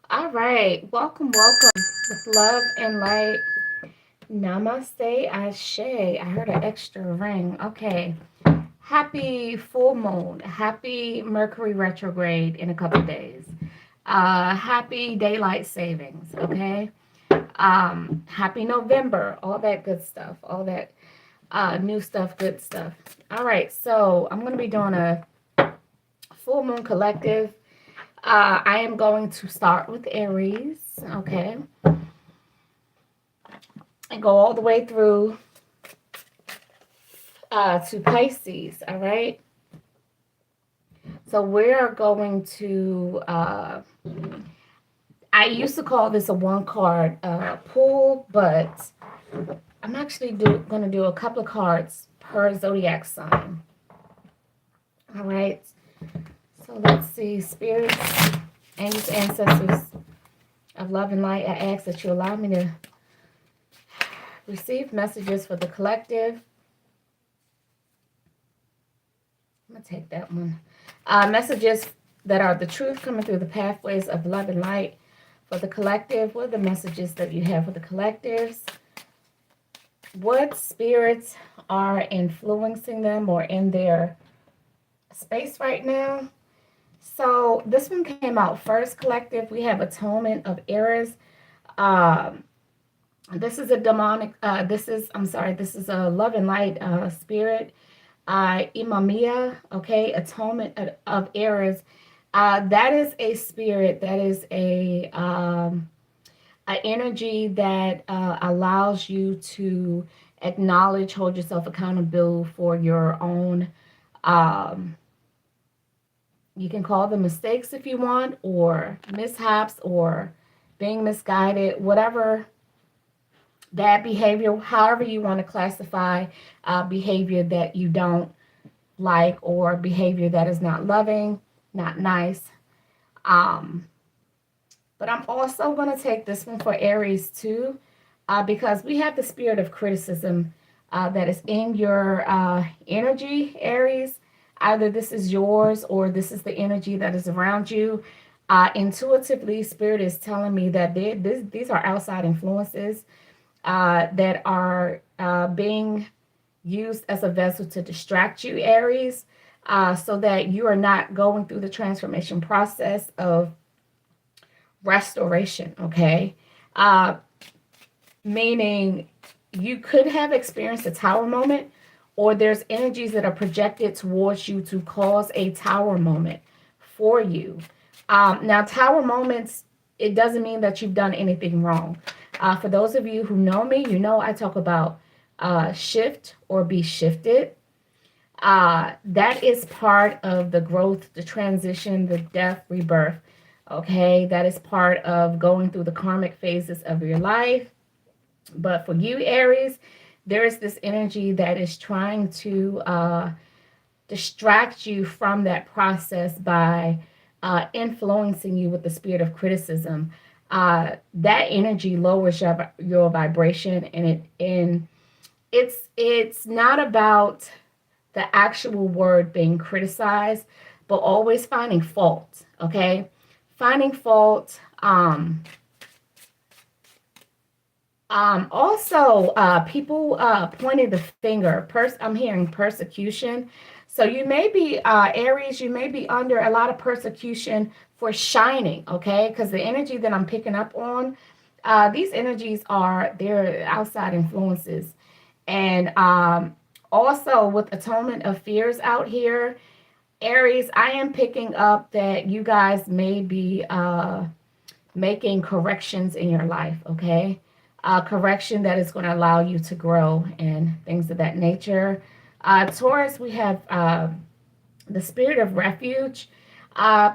All right, welcome with love and light. Namaste, Ashe. I heard an extra ring. Okay. Happy full moon. Happy Mercury retrograde in a couple days. Happy daylight savings. Okay. Happy November. All that good stuff. All that new stuff, good stuff. All right. So I'm gonna be doing a full moon collective. I am going to start with Aries. Okay. And go all the way through to Pisces. All right. So we're going to, I used to call this a one card pool, but I'm actually going to do a couple of cards per zodiac sign. All right. So let's see. Spirits, angels, ancestors of love and light, I ask that you allow me to receive messages for the collective. I'm going to take that one. Messages that are the truth coming through the pathways of love and light for the collective. What are the messages that you have for the collectives? What spirits are influencing them or in their space right now? So this one came out first, collective. We have Atonement of Aries. This is a demonic, this is a love and light spirit. Imamiya, okay, Atonement of Aries. That is a spirit, that is an energy that allows you to acknowledge, hold yourself accountable for your own, um, you can call them mistakes if you want, or mishaps, or being misguided, whatever bad behavior, however you want to classify behavior that you don't like, or behavior that is not loving, not nice. Um, but I'm also going to take this one for Aries too, because we have the spirit of criticism that is in your energy, Aries. Either this is yours or this is the energy that is around you. Intuitively, Spirit is telling me that these are outside influences that are being used as a vessel to distract you, Aries, so that you are not going through the transformation process of restoration, okay? Uh, Meaning you could have experienced a tower moment, or there's energies that are projected towards you to cause a tower moment for you. Now, tower moments, it doesn't mean that you've done anything wrong. For those of you who know me, you know I talk about shift or be shifted. That is part of the growth, the transition, the death, rebirth. Okay, that is part of going through the karmic phases of your life. But for you, Aries, there is this energy that is trying to distract you from that process by influencing you with the spirit of criticism. That energy lowers your vibration, and it's not about the actual word being criticized, but always finding fault. Okay, finding fault. Also, people pointed the finger. I'm hearing persecution. So you may be, Aries, you may be under a lot of persecution for shining, okay? Because the energy that I'm picking up on, these energies they're outside influences. And also with Atonement of Fears out here, Aries, I am picking up that you guys may be making corrections in your life, okay? Correction that is going to allow you to grow and things of that nature. Taurus, we have the spirit of refuge. Uh,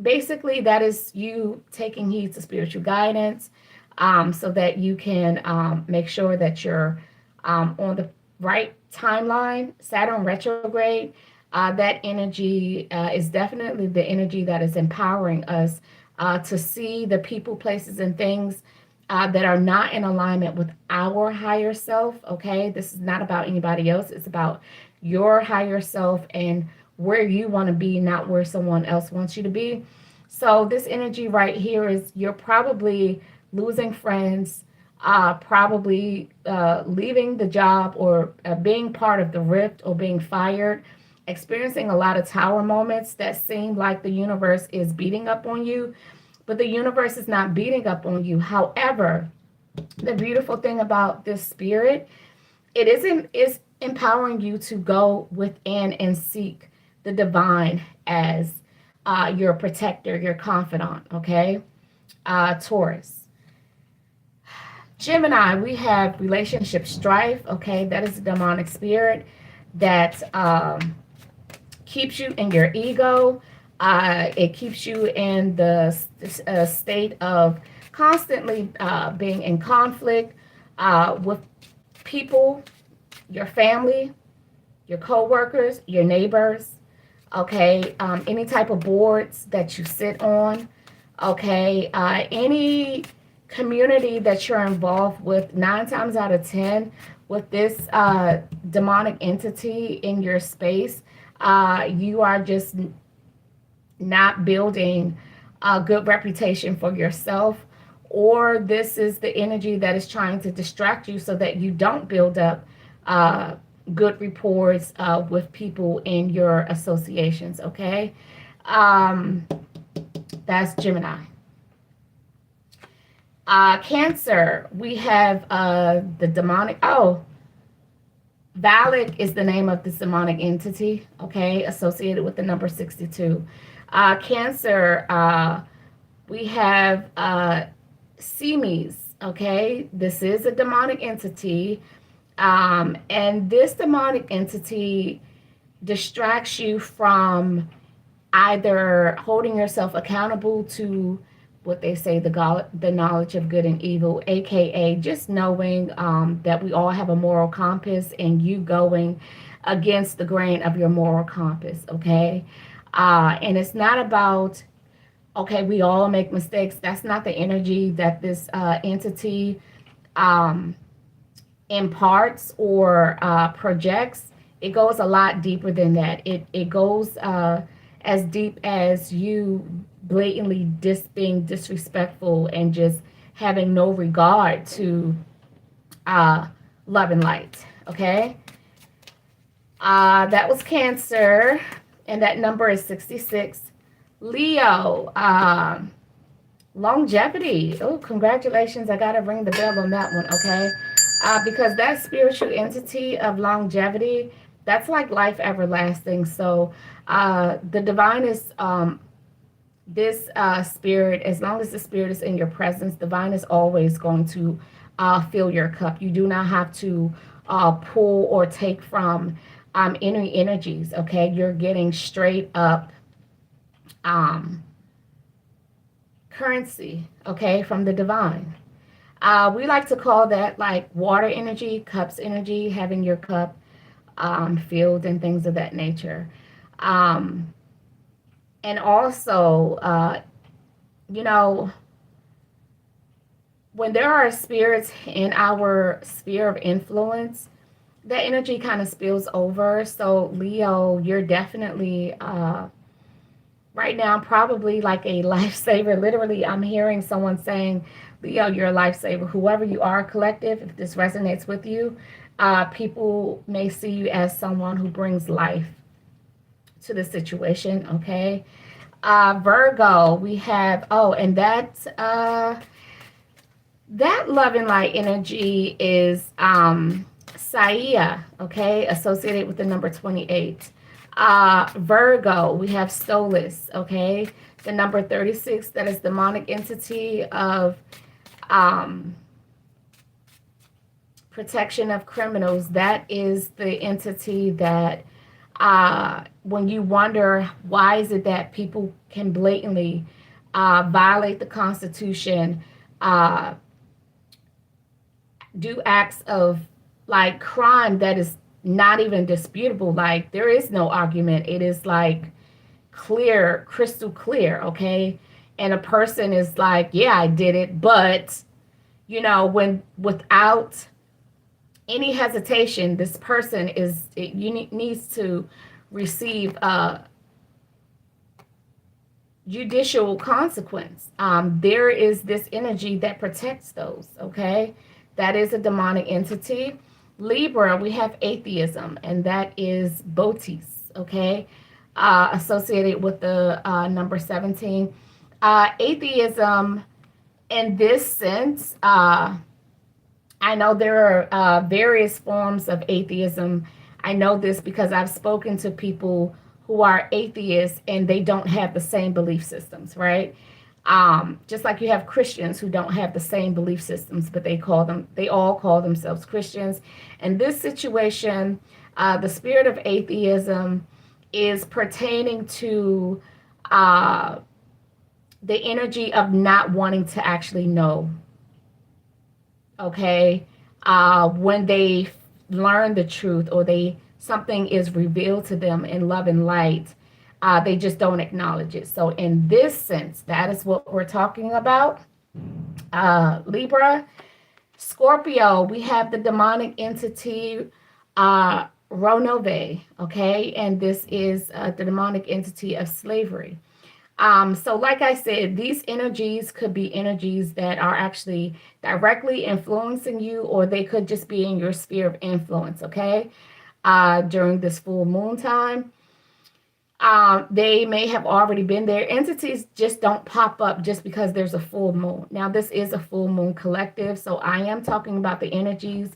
Basically, that is you taking heed to spiritual guidance, so that you can make sure that you're on the right timeline. Saturn retrograde, that energy is definitely the energy that is empowering us to see the people, places, and things that are not in alignment with our higher self. Okay, this is not about anybody else, it's about your higher self and where you want to be, not where someone else wants you to be. So this energy right here is you're probably losing friends, probably leaving the job, or being part of the rift, or being fired, experiencing a lot of tower moments that seem like the universe is beating up on you, but the universe is not beating up on you. However, the beautiful thing about this spirit, is empowering you to go within and seek the divine as your protector, your confidant. Okay, Taurus. Gemini, we have relationship strife. Okay, that is a demonic spirit that keeps you in your ego. It keeps you in the state of constantly being in conflict with people, your family, your coworkers, your neighbors. Okay, any type of boards that you sit on. Okay, any community that you're involved with. 9 times out of 10, with this demonic entity in your space, you are just not building a good reputation for yourself, or this is the energy that is trying to distract you so that you don't build up uh, good rapports with people in your associations. Okay, um, that's Gemini. Cancer, we have the demonic. Oh, Valak is the name of this demonic entity, okay, associated with the number 62. Cancer, we have Semes, okay? This is a demonic entity. And this demonic entity distracts you from either holding yourself accountable to what they say, the knowledge of good and evil, aka just knowing that we all have a moral compass, and you going against the grain of your moral compass. Okay, and it's not about, okay, we all make mistakes. That's not the energy that this entity um, imparts or projects. It goes a lot deeper than that. It goes as deep as you blatantly being disrespectful and just having no regard to uh, love and light. Okay, that was Cancer, and that number is 66. Leo, longevity. Oh, congratulations! I gotta ring the bell on that one. Okay, because that spiritual entity of longevity, that's like life everlasting. So the divine is this spirit. As long as the spirit is in your presence, divine is always going to fill your cup. You do not have to pull or take from any energies. Okay, you're getting straight up um, currency. Okay, from the divine. We like to call that like water energy, cups energy, having your cup filled, and things of that nature. Um, and also, you know, when there are spirits in our sphere of influence, that energy kind of spills over. So, Leo, you're definitely right now probably like a lifesaver. Literally, I'm hearing someone saying, Leo, you're a lifesaver. Whoever you are, collective, if this resonates with you, people may see you as someone who brings life to the situation. Okay. Virgo, we have, oh, and that love and light energy is Saia, okay, associated with the number 28. Virgo, we have Stolas, okay, the number 36, that is demonic entity of um, protection of criminals. That is the entity that when you wonder why is it that people can blatantly violate the Constitution, uh, do acts of like crime that is not even disputable. Like there is no argument. It is like clear, crystal clear, okay? And a person is like, yeah, I did it, but when without any hesitation, this person needs to receive judicial consequence. There is this energy that protects those, okay? That is a demonic entity. Libra, we have atheism, and that is Botis, okay? Associated with the number 17. Atheism, in this sense, I know there are various forms of atheism. I know this because I've spoken to people who are atheists and they don't have the same belief systems, right? Just like you have Christians who don't have the same belief systems, but they all call themselves Christians. In this situation, the spirit of atheism is pertaining to uh, the energy of not wanting to actually know, okay? When they learn the truth or they something is revealed to them in love and light, they just don't acknowledge it. So in this sense, that is what we're talking about. Libra. Scorpio, we have the demonic entity Ronove, okay? And this is the demonic entity of slavery. So, like I said, these energies could be energies that are actually directly influencing you, or they could just be in your sphere of influence, okay? During this full moon time. They may have already been there. Entities just don't pop up just because there's a full moon. Now, this is a full moon collective, so I am talking about the energies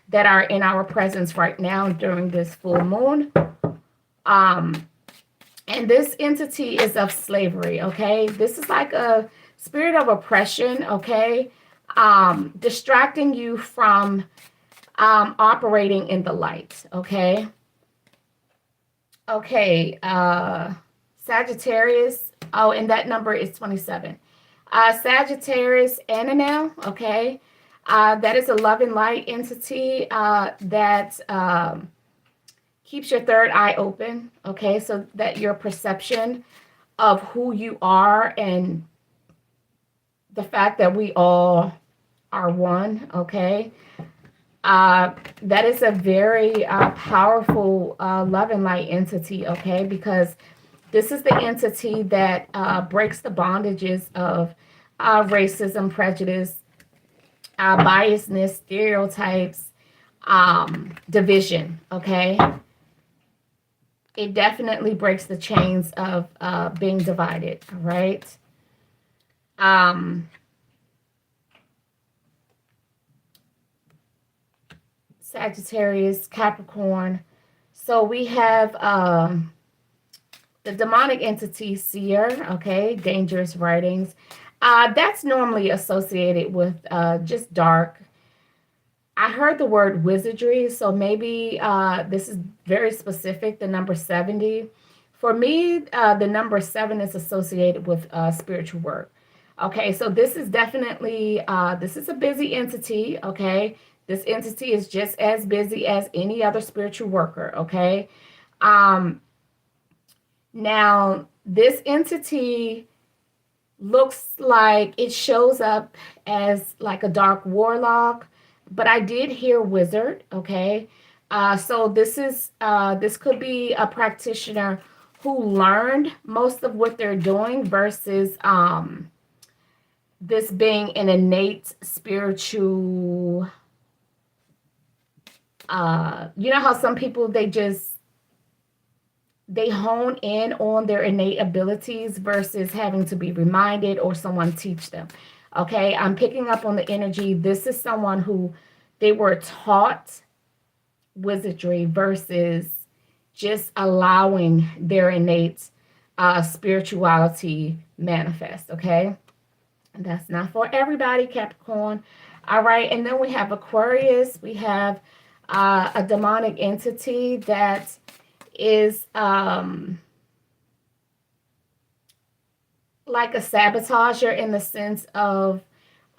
that are in our presence right now during this full moon. Um, and this entity is of slavery, okay? This is like a spirit of oppression, okay? Distracting you from operating in the light, okay? Okay, Sagittarius. Oh, and that number is 27. Sagittarius Ananel, okay? That is a love and light entity that keeps your third eye open, okay? So that your perception of who you are and the fact that we all are one, okay? That is a very powerful love and light entity, okay? Because this is the entity that breaks the bondages of racism, prejudice, biasness, stereotypes, division, okay? It definitely breaks the chains of being divided, right? Sagittarius, Capricorn. So we have the demonic entity Seer, okay, dangerous writings. That's normally associated with just dark. I heard the word wizardry, so maybe this is very specific, the number 70. For me, the number 7 is associated with spiritual work. Okay, so this is definitely, this is a busy entity, okay? This entity is just as busy as any other spiritual worker, okay? Now, this entity looks like it shows up as like a dark warlock, but I did hear wizard, okay? So this could be a practitioner who learned most of what they're doing versus this being an innate spiritual you know how some people they hone in on their innate abilities versus having to be reminded or someone teach them. Okay, I'm picking up on the energy. This is someone who they were taught wizardry versus just allowing their innate spirituality manifest. Okay, and that's not for everybody, Capricorn. All right, and then we have Aquarius. We have a demonic entity that is like a sabotager in the sense of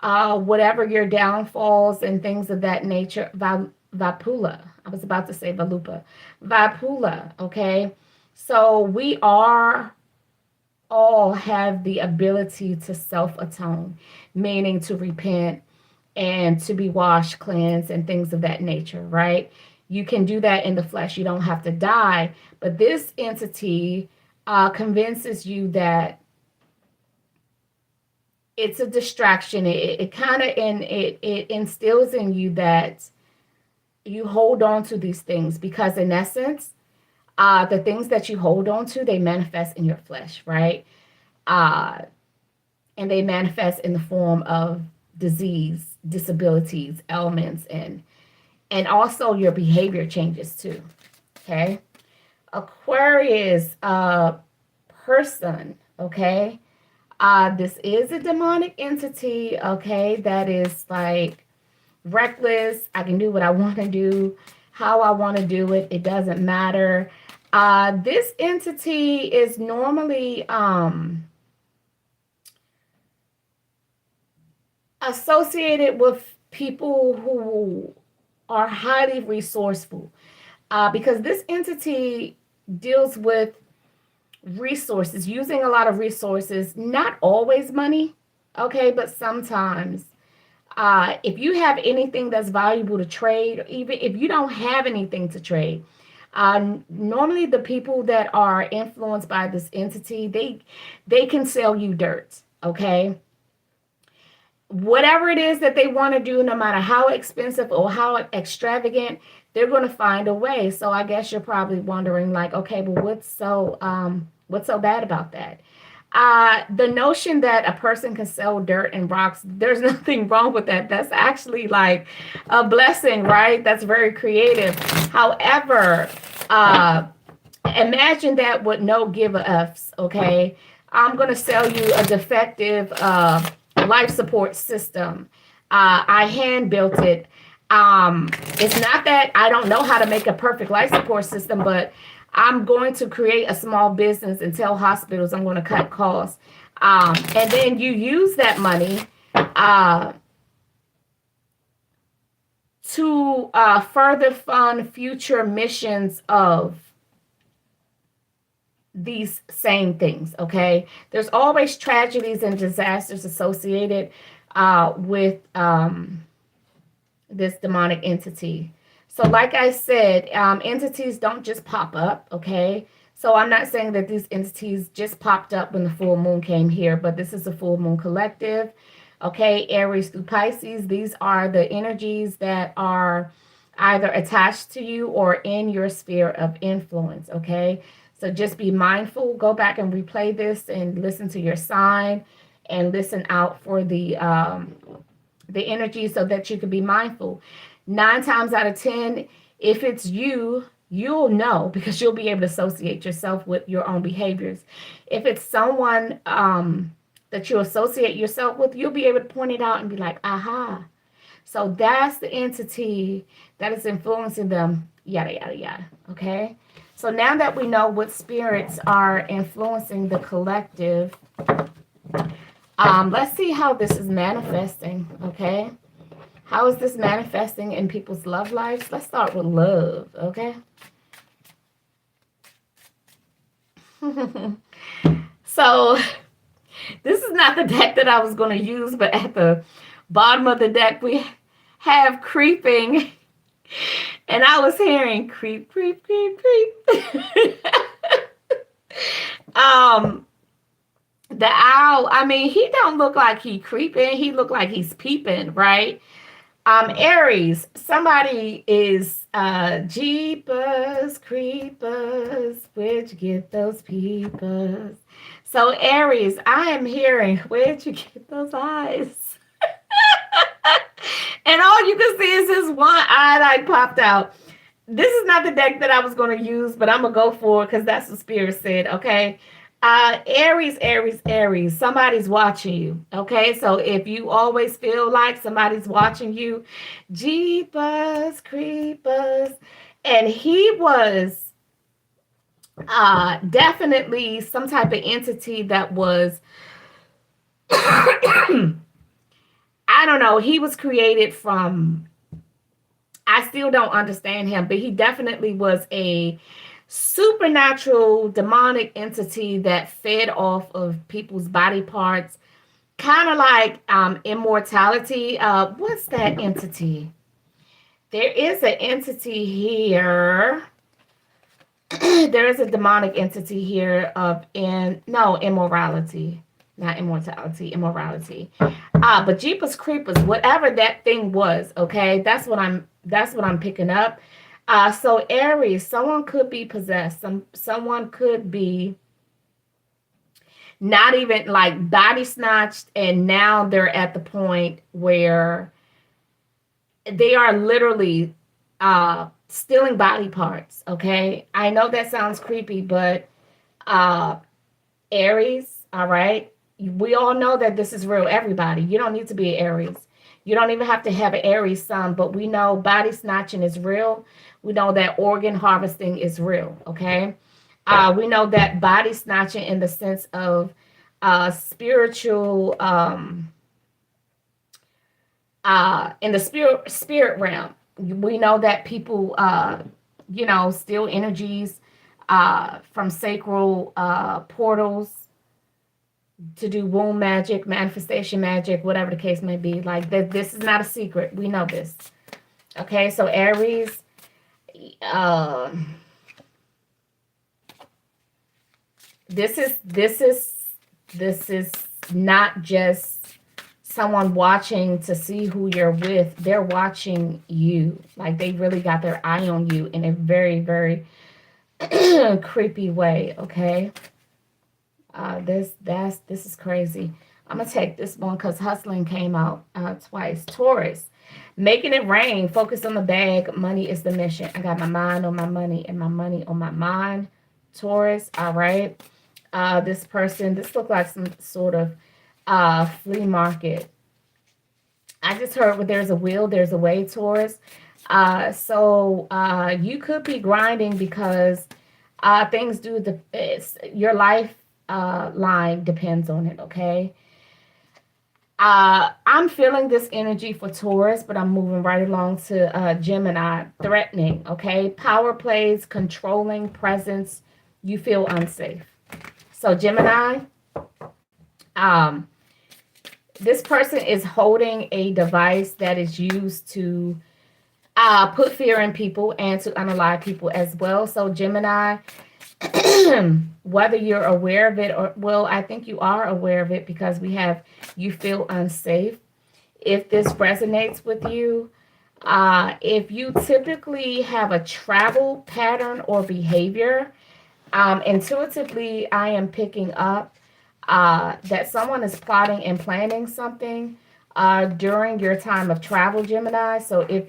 whatever your downfalls and things of that nature. Vapula. I was about to say Valupa. Vapula, okay? So we are all have the ability to self-atone, meaning to repent and to be washed, cleansed, and things of that nature, right? You can do that in the flesh. You don't have to die. But this entity convinces you that it's a distraction. It kind of it instills in you that you hold on to these things because in essence, the things that you hold on to, they manifest in your flesh, right? Uh, and they manifest in the form of disease, disabilities, ailments, and also your behavior changes too. Okay. Aquarius person, okay? This is a demonic entity, okay, that is like reckless. I can do what I want to do, how I want to do it. It doesn't matter. This entity is normally associated with people who are highly resourceful because this entity deals with resources, using a lot of resources, not always money, okay, but sometimes. If you have anything that's valuable to trade, even if you don't have anything to trade, normally the people that are influenced by this entity, they can sell you dirt, okay? Whatever it is that they want to do, no matter how expensive or how extravagant, they're going to find a way. So I guess you're probably wondering, like, okay, but what's so bad about that? The notion that a person can sell dirt and rocks, there's nothing wrong with that. That's actually like a blessing, right? That's very creative. However, imagine that with no give a f's, okay? I'm going to sell you a defective life support system. I hand built it. It's not that I don't know how to make a perfect life support system, but I'm going to create a small business and tell hospitals I'm going to cut costs. And then you use that money to further fund future missions of these same things, okay? There's always tragedies and disasters associated with this demonic entity. So like I said, entities don't just pop up, okay? So I'm not saying that these entities just popped up when the full moon came here, but this is a full moon collective, okay? Aries through Pisces, these are the energies that are either attached to you or in your sphere of influence, okay? So just be mindful. Go back and replay this and listen to your sign and listen out for the energy so that you can be mindful. 9 times out of 10, if it's you, you'll know because you'll be able to associate yourself with your own behaviors. If it's someone that you associate yourself with, you'll be able to point it out and be like, aha. So that's the entity that is influencing them, yada, yada, yada. Okay? So now that we know what spirits are influencing the collective, let's see how this is manifesting, okay? How is this manifesting in people's love lives? Let's start with love, okay? So this is not the deck that I was going to use, but at the bottom of the deck we have creeping, and I was hearing creep, creep, creep, creep. The owl, I mean, he don't look like he creeping. He look like he's peeping, right? Aries, somebody is Jeepers Creepers, where'd you get those peepers? So Aries, I am hearing, where'd you get those eyes? And all you can see is this one eye that popped out. This is not the deck that I was going to use, but I'm going to go for it because that's what Spirit said, okay? Aries, Aries, Aries, somebody's watching you, okay? So if you always feel like somebody's watching you, Jeepers, Creepers, and he was definitely some type of entity that was, I don't know, he was created from, I still don't understand him, but he definitely was a supernatural demonic entity that fed off of people's body parts, kind of like immortality. What's that entity There is an entity here. There is a demonic entity here of immorality, not immortality, immorality. But Jeepers Creepers, whatever that thing was, okay, that's what I'm picking up. So Aries, someone could be possessed. Someone could be not even like body snatched, and now they're at the point where they are literally stealing body parts. Okay, I know that sounds creepy, but uh, Aries, all right, we all know that this is real. Everybody, you don't need to be an Aries. You don't even have to have an Aries sun, but we know body snatching is real. We know that organ harvesting is real. Okay, we know that body snatching in the sense of spiritual in the spirit realm. We know that people steal energies from sacral portals to do womb magic, manifestation magic, whatever the case may be. Like this is not a secret. We know this. Okay, so Aries, uh, this is not just someone watching to see who you're with. They're watching you. Like they really got their eye on you in a very, very creepy way. Okay. This is crazy. I'm gonna take this one because hustling came out twice. Taurus, making it rain. Focus on the bag. Money is the mission. I got my mind on my money and my money on my mind. Taurus. All right. This person. This looked like some sort of flea market. I just heard where there's a will, there's a way, Taurus. So you could be grinding because things do your life line depends on it. Okay. I'm feeling this energy for Taurus, but I'm moving right along to Gemini, threatening. Okay, power plays, controlling presence. You feel unsafe. So Gemini, um, this person is holding a device that is used to put fear in people and to unalive people as well. So Gemini, whether you're aware of it or, well, I think you are aware of it because we have you feel unsafe. If this resonates with you, if you typically have a travel pattern or behavior, intuitively I am picking up that someone is plotting and planning something during your time of travel, Gemini. So if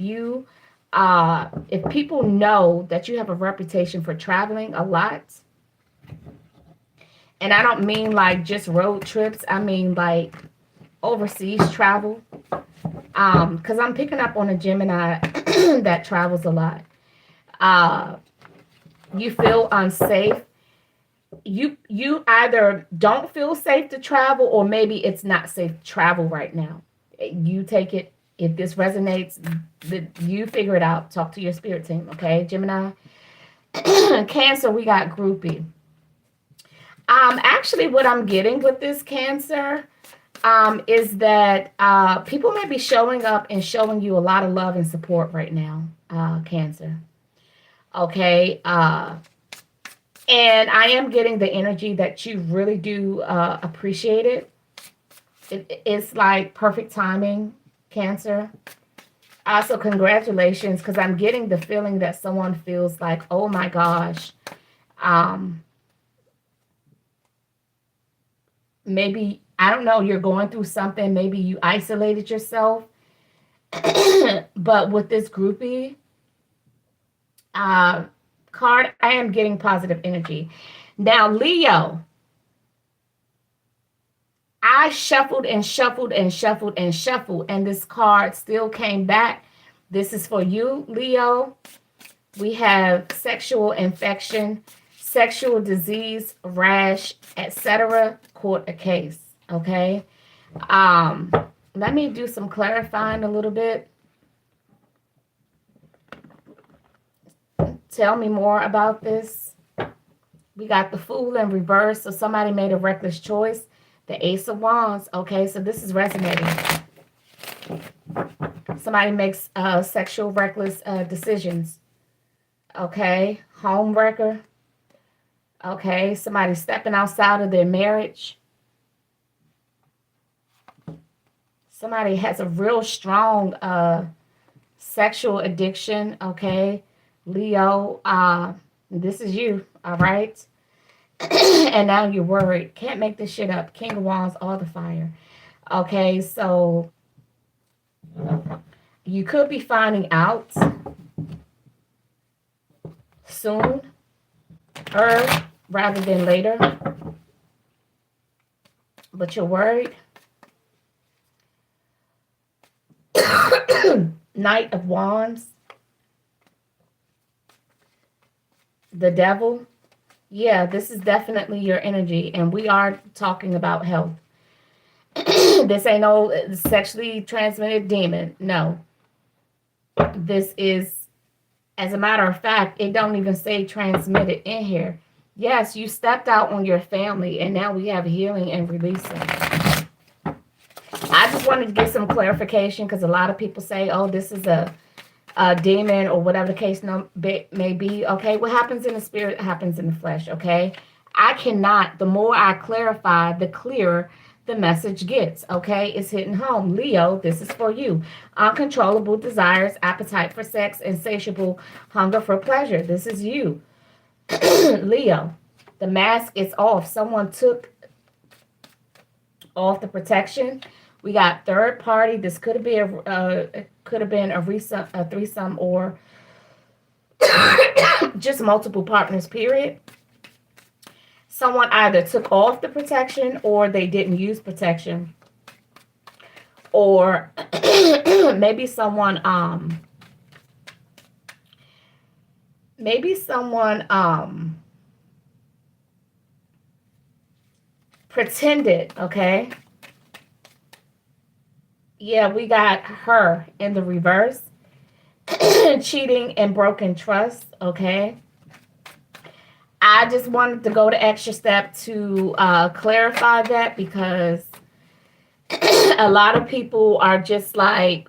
people know that you have a reputation for traveling a lot, and I don't mean like just road trips, I mean like overseas travel. Because I'm picking up on a Gemini that travels a lot. Uh, you feel unsafe. You either don't feel safe to travel, or maybe it's not safe to travel right now. You take it. If this resonates, you figure it out. Talk to your spirit team, okay, Gemini. Cancer, we got groupie. Actually, what I'm getting with this Cancer is that people may be showing up and showing you a lot of love and support right now, Cancer. Okay. And I am getting the energy that you really do appreciate it. It's like perfect timing, Cancer. Also, congratulations, because I'm getting the feeling that someone feels like, oh my gosh, um, maybe, I don't know, you're going through something. Maybe you isolated yourself. But with this groupie uh, card, I am getting positive energy. Now, Leo, I shuffled and shuffled and shuffled and shuffled, and this card still came back. This is for you, Leo. We have sexual infection, sexual disease, rash, etc. Court a case. Okay. Um, Let me do some clarifying a little bit. Tell me more about this. We got the Fool in reverse, so somebody made a reckless choice. The Ace of Wands. Okay, so this is resonating. Somebody makes sexual reckless decisions. Okay. Home wrecker. Okay. Somebody stepping outside of their marriage. Somebody has a real strong sexual addiction. Okay. Leo, this is you. All right. And now you're worried. Can't make this shit up. King of Wands, all the fire. Okay, so you could be finding out soon, or rather than later, but you're worried. Knight of Wands, the Devil. Yeah, this is definitely your energy, and we are talking about health. This ain't no sexually transmitted demon. No. This is, as a matter of fact, it don't even say transmitted in here. Yes, you stepped out on your family, and now we have healing and releasing. I just wanted to get some clarification because a lot of people say, oh, this is a demon or whatever the case may be. Okay, what happens in the spirit happens in the flesh. Okay, I cannot, the more I clarify, the clearer the message gets. Okay, it's hitting home. Leo, this is for you. Uncontrollable desires, appetite for sex, insatiable hunger for pleasure. This is you. Leo, the mask is off. Someone took off the protection. We got third party. This could have been a threesome, or just multiple partners. Period. Someone either took off the protection or they didn't use protection, or maybe someone pretended. Okay. Yeah, we got her in the reverse. Cheating and broken trust. Okay. I just wanted to go the extra step to clarify that, because a lot of people are just like,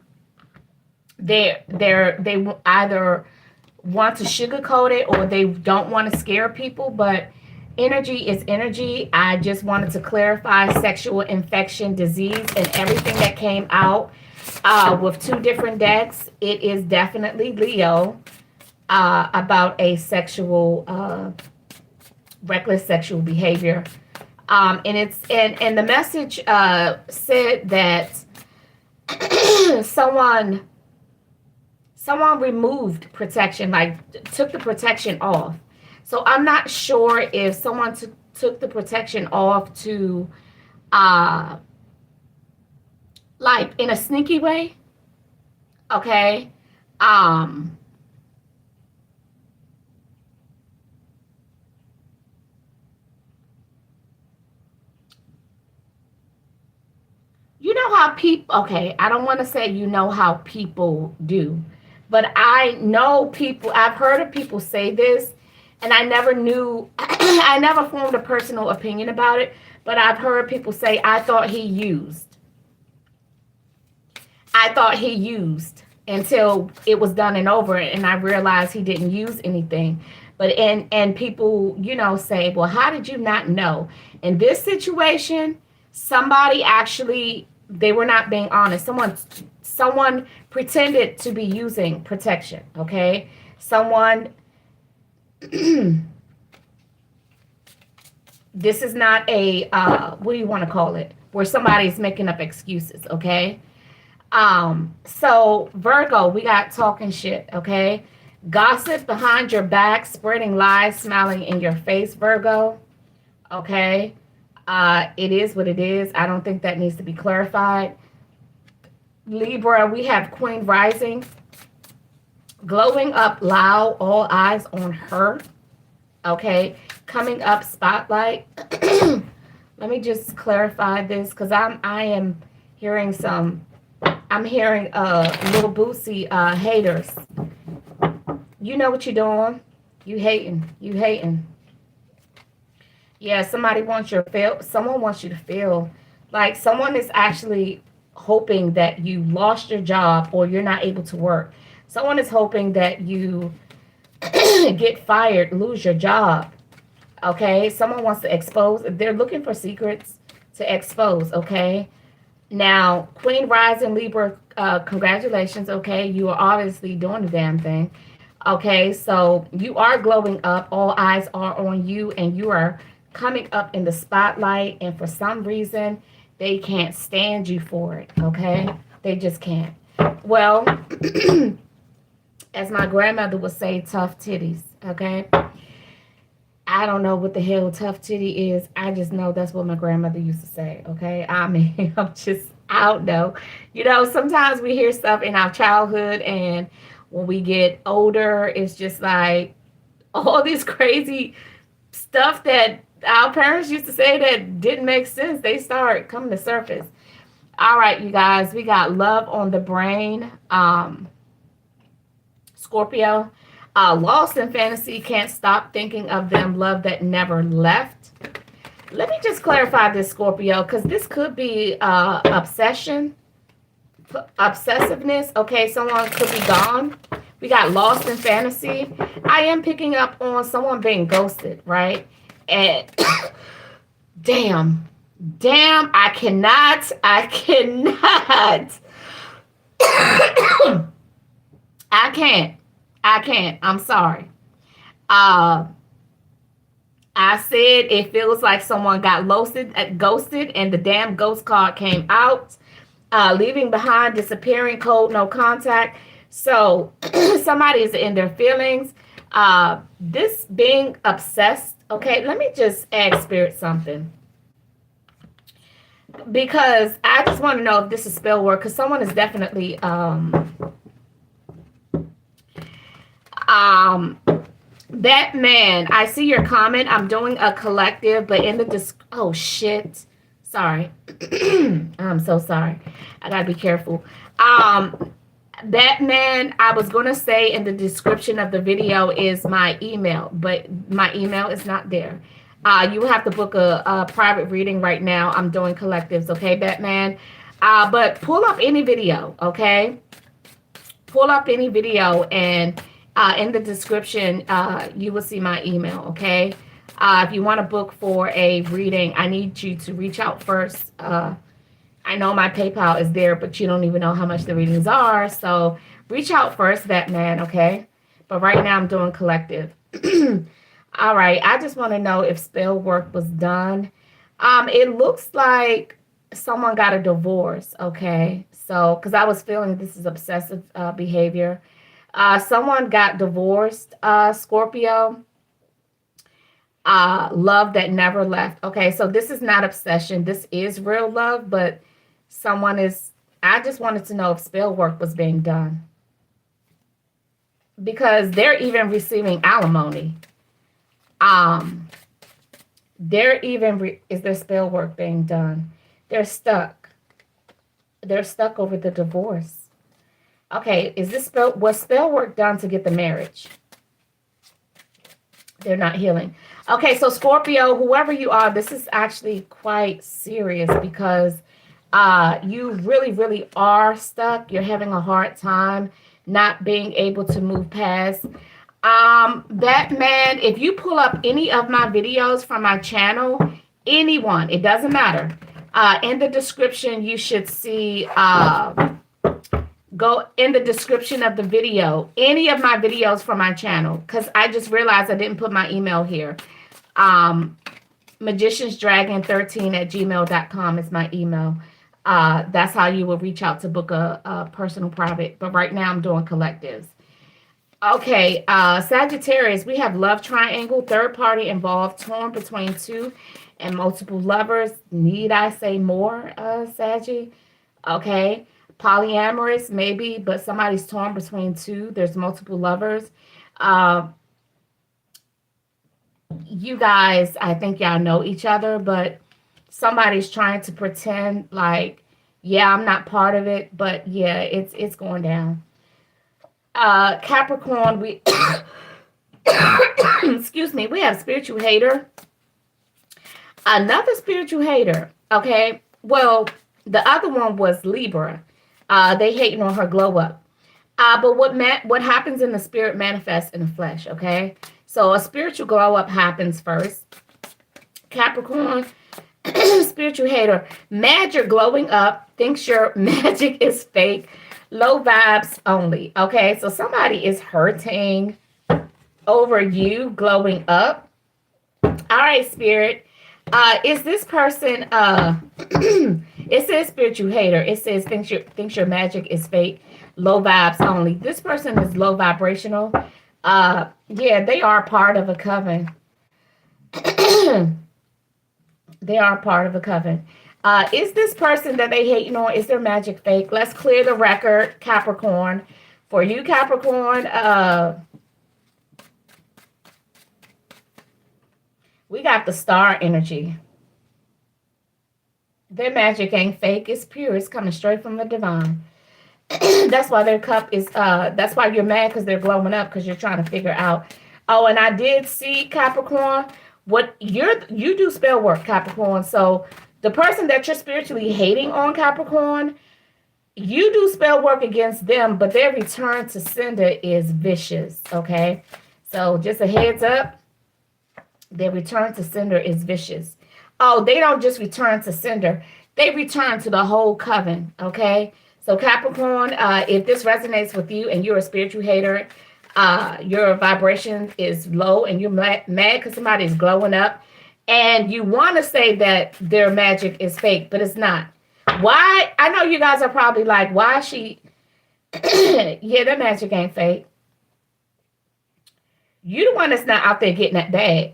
they either want to sugarcoat it or they don't want to scare people, but energy is energy. I just wanted to clarify sexual infection, disease, and everything that came out with two different decks. It is definitely Leo, about a sexual, reckless sexual behavior. And it's and the message said that someone removed protection, like took the protection off. So I'm not sure if someone took the protection off to like in a sneaky way. Okay. You know how people, okay, I don't want to say you know how people do, but I know people, I've heard of people say this, and I never knew, I never formed a personal opinion about it, but I've heard people say, I thought he used. I thought he used until it was done and over, and I realized he didn't use anything. But and people, say, well, how did you not know? In this situation, somebody actually, they were not being honest. Someone pretended to be using protection. Okay, someone. This is not a what do you want to call it? Where somebody's making up excuses. Okay. So Virgo, we got talking shit. Okay. Gossip behind your back, spreading lies, smiling in your face, Virgo. Okay. It is what it is. I don't think that needs to be clarified. Libra, we have Queen rising. Glowing up loud, all eyes on her. Okay. Coming up spotlight. Let me just clarify this, because I am hearing I'm hearing little Boosie haters. You know what you're doing. You hating. Yeah, someone wants you to feel like someone is actually hoping that you lost your job or you're not able to work. Someone is hoping that you get fired, lose your job. Okay, someone wants to expose. They're looking for secrets to expose. Okay, now Queen Rising Libra, congratulations. Okay, you are obviously doing the damn thing. Okay, so you are glowing up. All eyes are on you, and you are coming up in the spotlight. And for some reason, they can't stand you for it. Okay, they just can't. Well, as my grandmother would say, tough titties. Okay, I don't know what the hell tough titty is. I just know that's what my grandmother used to say. Okay. I mean, I don't know. Sometimes we hear stuff in our childhood, and when we get older, it's just like all this crazy stuff that our parents used to say that didn't make sense. They start coming to surface. All right, you guys, we got love on the brain. Scorpio. Lost in fantasy, can't stop thinking of them, love that never left. Let me just clarify this, Scorpio, because this could be obsession, obsessiveness. Okay, someone could be gone. We got lost in fantasy. I am picking up on someone being ghosted, right? And damn, I cannot. I can't. I'm sorry. Uh, I said it feels like someone got ghosted, and the damn ghost card came out. Leaving behind, disappearing, cold, no contact. So somebody is in their feelings. This being obsessed. Okay, let me just ask Spirit something, because I just want to know if this is spell work. Because someone is definitely um that man, I see your comment. I'm doing a collective, but in the oh shit. Sorry. I'm so sorry. I gotta be careful. That man, I was gonna say in the description of the video is my email, but my email is not there. You will have to book a private reading right now. I'm doing collectives, okay, Batman? But pull up any video, okay? Pull up any video, and in the description, you will see my email, okay? If you want to book for a reading, I need you to reach out first. I know my PayPal is there, but you don't even know how much the readings are. So reach out first, Batman, okay? But right now I'm doing collective. All right, I just want to know if spell work was done. It looks like someone got a divorce, okay? So, because I was feeling this is obsessive behavior. Someone got divorced, Scorpio. Love that never left. Okay, so this is not obsession. This is real love, but someone is. I just wanted to know if spell work was being done, because they're even receiving alimony. They're even is their spell work being done? They're stuck. They're stuck over the divorce. Okay, is this was spell work done to get the marriage? They're not healing. Okay, so Scorpio, whoever you are, this is actually quite serious, because you really, really are stuck. You're having a hard time not being able to move past. Batman, if you pull up any of my videos from my channel, anyone, it doesn't matter. In the description, you should see, go in the description of the video, any of my videos from my channel, because I just realized I didn't put my email here. magiciansdragon13@gmail.com is my email. That's how you will reach out to book a personal private. But right now I'm doing collectives. Okay, Sagittarius, we have love triangle, third party involved, torn between two and multiple lovers. Need I say more, Saggy? Okay. Polyamorous, maybe, but somebody's torn between two. There's multiple lovers. You guys, I think y'all know each other, but somebody's trying to pretend like, yeah, I'm not part of it, but yeah, it's going down. Capricorn, we excuse me, we have spiritual hater. Another spiritual hater. Okay, well, The other one was Libra. They hating on her glow up. But what happens in the spirit manifests in the flesh, okay? So a spiritual glow up happens first. Capricorn, spiritual hater, mad you're glowing up, thinks your magic is fake, low vibes only, okay? So somebody is hurting over you glowing up. All right, spirit. Is this person it says spiritual hater. It says thinks your magic is fake, low vibes only. This person is low vibrational. Yeah, they are part of a coven. They are part of a coven. Is this person that they hating on, is their magic fake? Let's clear the record, Capricorn. For you, Capricorn, we got the star energy. Their magic ain't fake. It's pure. It's coming straight from the divine. That's why their cup is, that's why you're mad, because they're glowing up, because you're trying to figure out. Oh, and I did see, Capricorn, you do spell work, Capricorn. So the person that you're spiritually hating on, Capricorn, you do spell work against them, but their return to sender is vicious, okay? So just a heads up, their return to sender is vicious. Oh, they don't just return to sender, they return to the whole coven, okay? So Capricorn, if this resonates with you and you're a spiritual hater, your vibration is low and you're mad because somebody is glowing up, and you want to say that their magic is fake, but it's not. Why? I know you guys are probably like, why is she? Yeah, their magic ain't fake. You the one that's not out there getting that bag.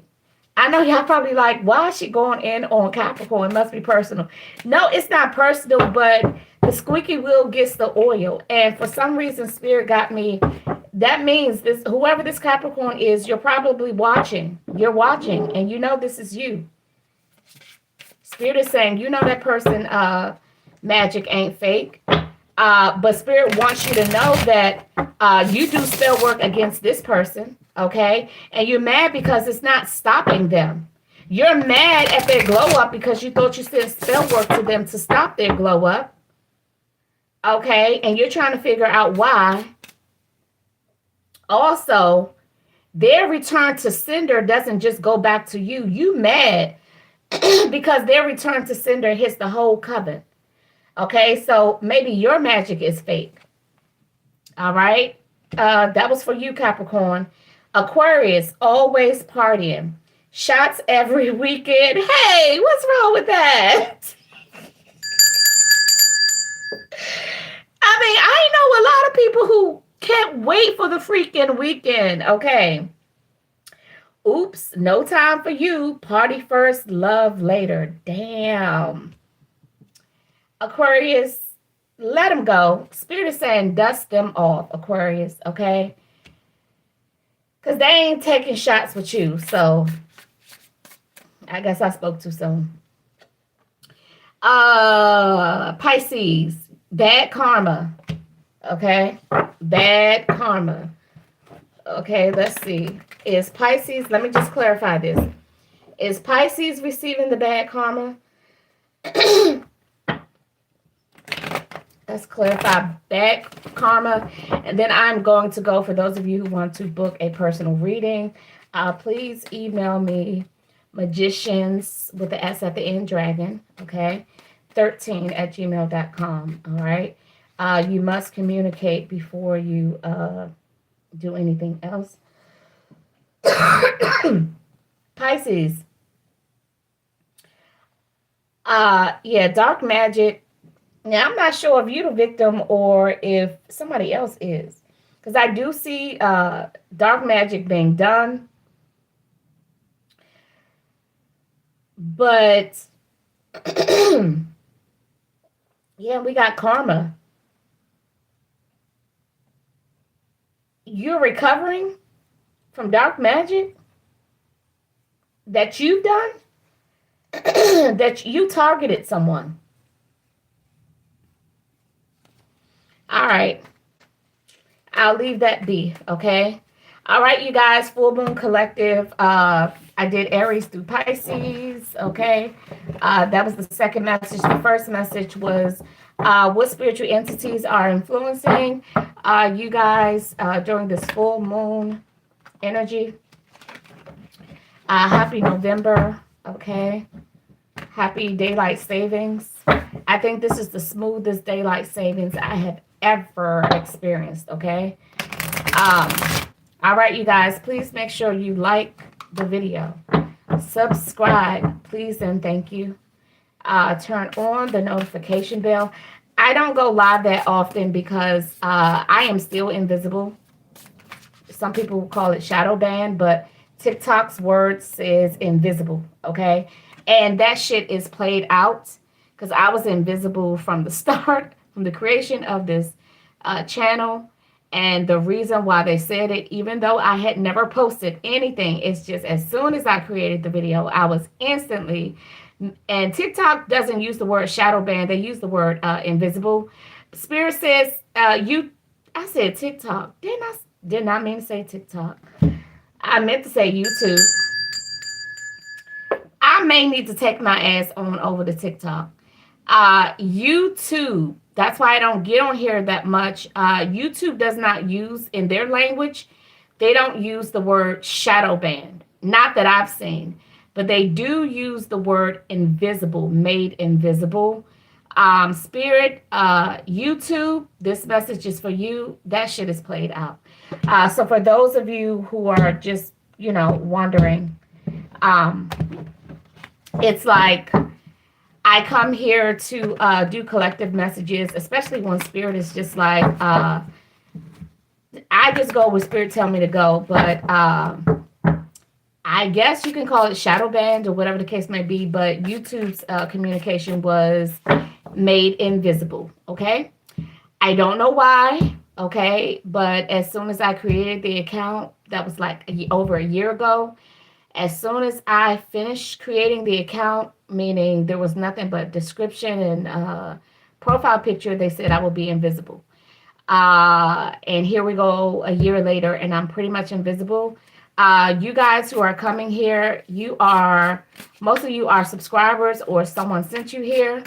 I know y'all probably like, why is she going in on Capricorn? It must be personal. No, it's not personal, but the squeaky wheel gets the oil. And for some reason, Spirit got me. That means this, whoever this Capricorn is, you're probably watching. You're watching, and you know this is you. Spirit is saying, you know that person magic ain't fake. But Spirit wants you to know that you do spell work against this person, okay? And you're mad because it's not stopping them. You're mad at their glow up because you thought you sent spell work to them to stop their glow up, okay? And you're trying to figure out why. Also, their return to sender doesn't just go back to you. You mad because their return to sender hits the whole coven. Okay, so maybe your magic is fake. All right. That was for you, Capricorn. Aquarius, always partying. Shots every weekend. Hey, what's wrong with that? I mean, I know a lot of people who can't wait for the freaking weekend. Okay. Oops, no time for you. Party first, love later. Damn. Aquarius, let them go. Spirit is saying dust them off, Aquarius, okay? Because they ain't taking shots with you. So I guess I spoke too soon. Pisces, bad karma. Okay? Bad karma. Okay, let's see. Is Pisces, let me just clarify this. Is Pisces receiving the bad karma? Let's clarify bad karma. And then I'm going to go, for those of you who want to book a personal reading, please email me, magicians with the S at the end, dragon, okay, 13@gmail.com, all right? You must communicate before you do anything else. Pisces. Yeah, dark magic. Now, I'm not sure if you're the victim or if somebody else is. Because I do see dark magic being done. But, yeah, we got karma. You're recovering from dark magic that you've done, that you targeted someone. All right. I'll leave that be, okay? All right, you guys, Full Moon Collective. I did Aries through Pisces. Okay. That was the second message. The first message was what spiritual entities are influencing you guys during this full moon energy. Happy November. Okay. Happy daylight savings. I think this is the smoothest daylight savings I have ever experienced. Okay. Um, all right, you guys, please make sure you like the video, subscribe, please and thank you. Turn on the notification bell. I don't go live that often because I am still invisible. Some people call it shadow ban, but TikTok's word says invisible, okay? And that shit is played out because I was invisible from the start, from the creation of this channel. And the reason why they said it, even though I had never posted anything, it's just as soon as I created the video, I was instantly, and TikTok doesn't use the word shadow ban, they use the word invisible. Spirit says, I said TikTok. Did not mean to say TikTok. I meant to say YouTube. I may need to take my ass on over to TikTok. YouTube. That's why I don't get on here that much. YouTube does not use in their language. They don't use the word shadow band. Not that I've seen, but they do use the word invisible, made invisible. Spirit, YouTube, this message is for you. That shit is played out. So for those of you who are just, wondering, um, it's like I come here to do collective messages, especially when Spirit is just like, I just go where Spirit tell me to go. But I guess you can call it shadow band or whatever the case may be. But YouTube's communication was made invisible. Okay. I don't know why. Okay. But as soon as I created the account, that was like over a year ago. As soon as I finished creating the account, meaning there was nothing but description and profile picture, they said I will be invisible. And here we go a year later, and I'm pretty much invisible. You guys who are coming here, most of you are subscribers or someone sent you here.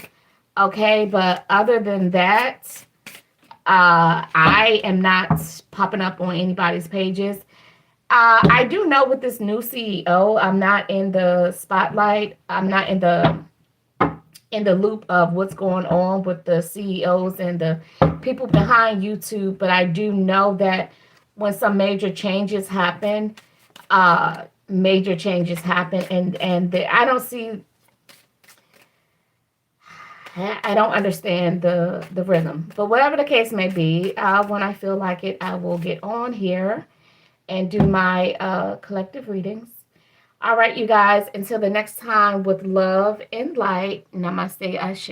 Okay, but other than that, I am not popping up on anybody's pages. I do know with this new CEO, I'm not in the spotlight. I'm not in the loop of what's going on with the CEOs and the people behind YouTube. But I do know that when some major changes happen, and I don't understand the rhythm. But whatever the case may be, when I feel like it, I will get on here and do my collective readings. All right, you guys, until the next time, with love and light, namaste, ashe.